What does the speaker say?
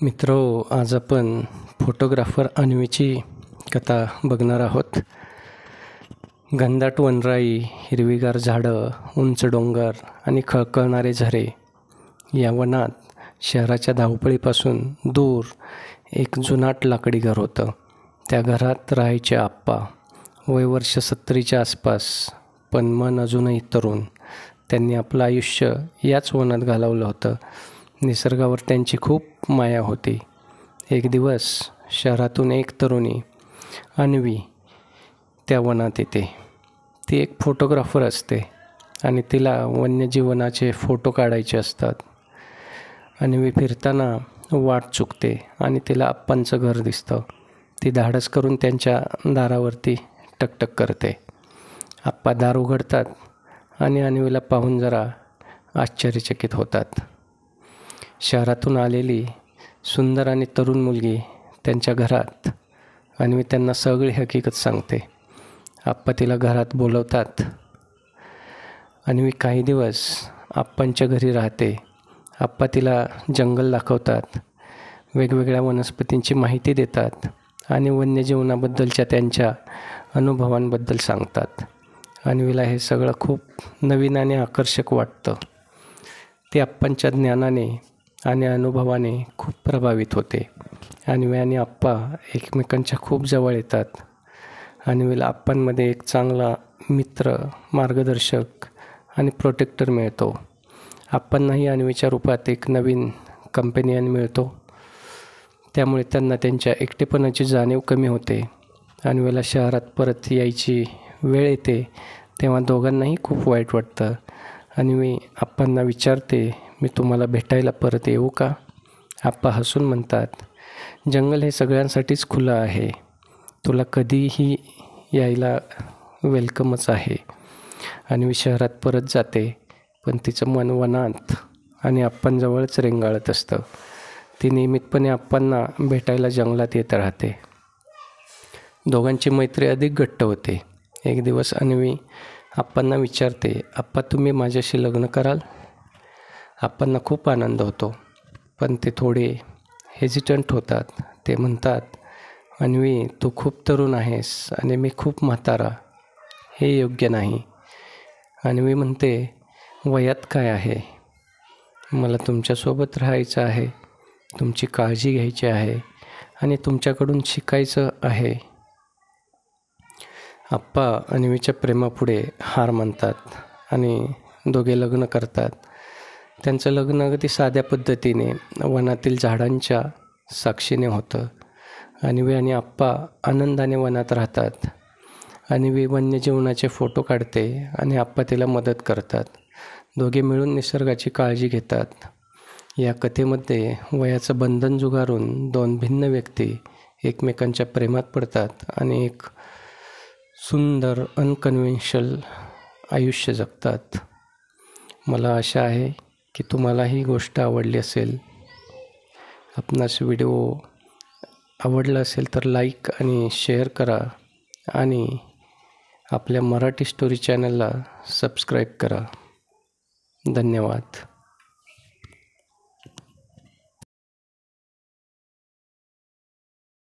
मित्रो, आज आपण फोटोग्राफर अन्वीची कथा बघणार आहोत. घनदाट वनराई, हिरवीगार झाडं, उंच डोंगर आणि खळखळणारे झरे या वनात शहराच्या धावपळीपासून दूर एक जुनाट लाकडी घर होतं. त्या घरात राहायचे आप्पा. वय वर्ष 70च्या आसपास, पण मन अजूनही तरुण. त्यांनी आपलं आयुष्य याच वनात घालवलं होतं. निसर्गावर त्यांची खूप माया होती. एक दिवस शहरातून एक तरुणी अन्वी त्या वनात येते. ती एक फोटोग्राफर असते आणि तिला वन्यजीवनाचे फोटो काढायचे असतात. अन्वी फिरताना वाट चुकते आणि तिला आप्पांचं घर दिसतं. ती धाडस करून त्यांच्या दारावरती टकटक करते. आप्पा दार उघडतात आणि अन्वीला पाहून जरा आश्चर्यचकित होतात. शहरातून आलेली सुंदर आणि तरुण मुलगी त्यांच्या घरात. अन्वी त्यांना सगळी हकीकत सांगते. आप्पा तिला घरात बोलवतात. अन्वी काही दिवस आप्पांच्या घरी राहते. आप्पा तिला जंगल दाखवतात, वेगवेगळ्या वनस्पतींची माहिती देतात आणि वन्यजीवनाबद्दलच्या त्यांच्या अनुभवांबद्दल सांगतात. अन्वीला हे सगळं खूप नवीन आणि आकर्षक वाटतं. ती आप्पांच्या ज्ञानाने आणि अनुभवाने खूप प्रभावित होते. अन्वी आणि आप्पा एकमेकांच्या खूप जवळ येतात. अन्वीला आप्पांमध्ये एक चांगला मित्र, मार्गदर्शक आणि प्रोटेक्टर मिळतो. आप्पांनाही अन्वीच्या रूपात एक नवीन कंपेनियन मिळतो. त्यामुळे त्यांना त्यांच्या एकटेपणाची जाणीव कमी होते. अन्वीला शहरात परत यायची वेळ येते तेव्हा दोघांनाही खूप वाईट वाटतं. अन्वी आप्पांना विचारते, मी तुम्हाला भेटायला परत येऊ का? आप्पा हसून म्हणतात, जंगल हे सगळ्यांसाठीच खुलं आहे. तुला कधीही यायला वेलकमच आहे. अन्वी शहरात परत जाते, पण तिचं मन वनात आणि आप्पांजवळच रेंगाळत असतं. ती नियमितपणे आप्पांना भेटायला जंगलात येत राहते. दोघांची मैत्री अधिक घट्ट होते. एक दिवस अन्वी आप्पांना विचारते, आप्पा तुम्ही माझ्याशी लग्न कराल? आप्पांना खूप आनंद होतो, पण ते थोडे हेजिटंट होतात. ते म्हणतात, अन्वी तू खूप तरुण आहेस आणि मी खूप म्हातारा. हे योग्य नाही. अन्वी म्हणते, वयात काय आहे? मला तुमच्यासोबत राहायचं आहे, तुमची काळजी घ्यायची आहे आणि तुमच्याकडून शिकायचं आहे. आप्पा अन्वीच्या प्रेमापुढे हार मानतात आणि दोघे लग्न करतात. त्यांचं लग्न अगदी साध्या पद्धतीने वनातील झाडांच्या साक्षीने होतं. अन्वी आणि आप्पा आनंदाने वनात राहतात. अन्वी वन्यजीवनाचे फोटो काढते आणि आप्पा तिला मदत करतात. दोघे मिळून निसर्गाची काळजी घेतात. या कथेमध्ये वयाचं बंधन झुगारून दोन भिन्न व्यक्ती एकमेकांच्या प्रेमात पडतात आणि एक सुंदर अनकन्व्हेन्शनल आयुष्य जगतात. मला आशा आहे की तुम्हाला ही गोष्ट आवडली असेल. आपणास व्हिडिओ आवडला असेल तर लाईक आणि शेअर करा आणि आपल्या मराठी स्टोरी चॅनलला सबस्क्राईब करा. धन्यवाद.